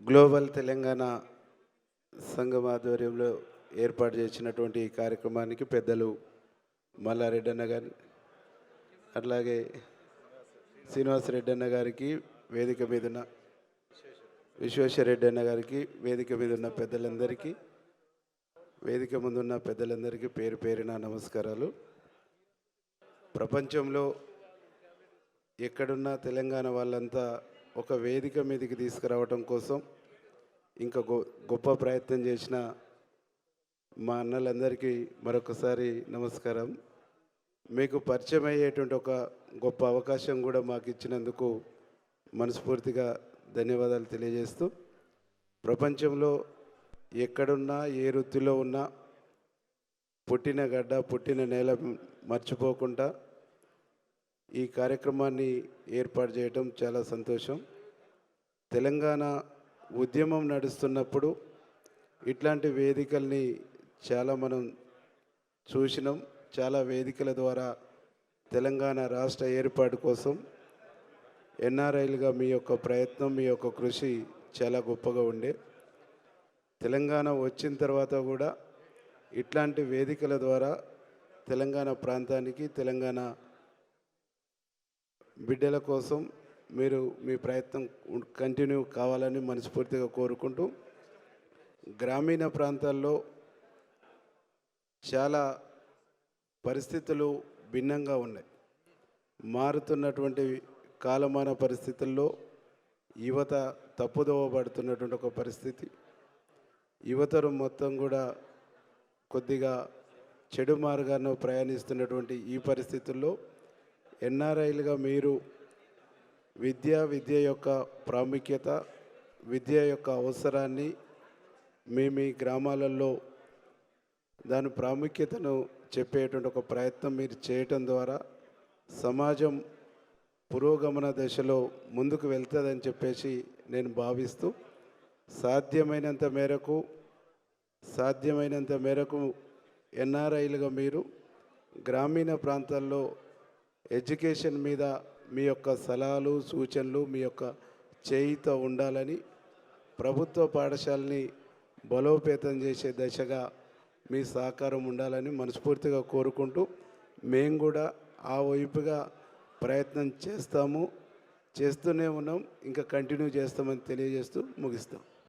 Global Telangana సంఘం ఆధ్వర్యంలో ఏర్పాటు చేసినటువంటి ఈ కార్యక్రమానికి పెద్దలు మల్లారెడ్డి అన్న గారు, అట్లాగే శ్రీనివాసరెడ్డి అన్న గారికి, వేదిక మీద ఉన్న విశ్వేశ్వరరెడ్డి అన్న గారికి, వేదిక మీద ఉన్న పెద్దలందరికీ, వేదిక ముందున్న పెద్దలందరికీ పేరు పేరున నమస్కారాలు. ప్రపంచంలో ఎక్కడున్నా తెలంగాణ వాళ్ళంతా ఒక వేదిక మీదకి తీసుకురావటం కోసం ఇంకా గొప్ప ప్రయత్నం చేసిన మా అన్నలందరికీ మరొకసారి నమస్కారం. మీకు పరిచయం అయ్యేటువంటి ఒక గొప్ప అవకాశం కూడా మాకు ఇచ్చినందుకు మనస్ఫూర్తిగా ధన్యవాదాలు తెలియజేస్తూ, ప్రపంచంలో ఎక్కడున్నా ఏ వృత్తిలో ఉన్నా పుట్టిన గడ్డ పుట్టిన నేల మర్చిపోకుండా ఈ కార్యక్రమాన్ని ఏర్పాటు చేయడం చాలా సంతోషం. తెలంగాణ ఉద్యమం నడుస్తున్నప్పుడు ఇట్లాంటి వేదికల్ని చాలా మనం చూసినాం. చాలా వేదికల ద్వారా తెలంగాణ రాష్ట్ర ఏర్పాటు కోసం ఎన్ఆర్ఐలుగా మీ యొక్క ప్రయత్నం, మీ యొక్క కృషి చాలా గొప్పగా ఉండే. తెలంగాణ వచ్చిన తర్వాత కూడా ఇట్లాంటి వేదికల ద్వారా తెలంగాణ ప్రాంతానికి, తెలంగాణ బిడ్డల కోసం మీరు మీ ప్రయత్నం కంటిన్యూ కావాలని మనస్ఫూర్తిగా కోరుకుంటూ, గ్రామీణ ప్రాంతాల్లో చాలా పరిస్థితులు భిన్నంగా ఉన్నాయి. మారుతున్నటువంటి కాలమాన పరిస్థితుల్లో యువత తప్పుదోవ పడుతున్నటువంటి ఒక పరిస్థితి. యువతరు మొత్తం కూడా కొద్దిగా చెడు మార్గాన్ని ప్రయాణిస్తున్నటువంటి ఈ పరిస్థితుల్లో ఎన్ఆర్ఐలుగా మీరు విద్య యొక్క ప్రాముఖ్యత, విద్య యొక్క అవసరాన్ని మీ గ్రామాలలో దాని ప్రాముఖ్యతను చెప్పేటువంటి ఒక ప్రయత్నం మీరు చేయటం ద్వారా సమాజం పురోగమన దశలో ముందుకు వెళ్తుందని చెప్పేసి నేను భావిస్తూ, సాధ్యమైనంత మేరకు ఎన్ఆర్ఐలుగా మీరు గ్రామీణ ప్రాంతాల్లో ఎడ్యుకేషన్ మీద మీ యొక్క సలహాలు, సూచనలు, మీ యొక్క చేయితో ఉండాలని, ప్రభుత్వ పాఠశాలని బలోపేతం చేసే దశగా మీ సహకారం ఉండాలని మనస్ఫూర్తిగా కోరుకుంటూ, మేము కూడా ఆ వైపుగా ప్రయత్నం చేస్తూనే ఉన్నాం, ఇంకా కంటిన్యూ చేస్తామని తెలియజేస్తూ ముగిస్తాం.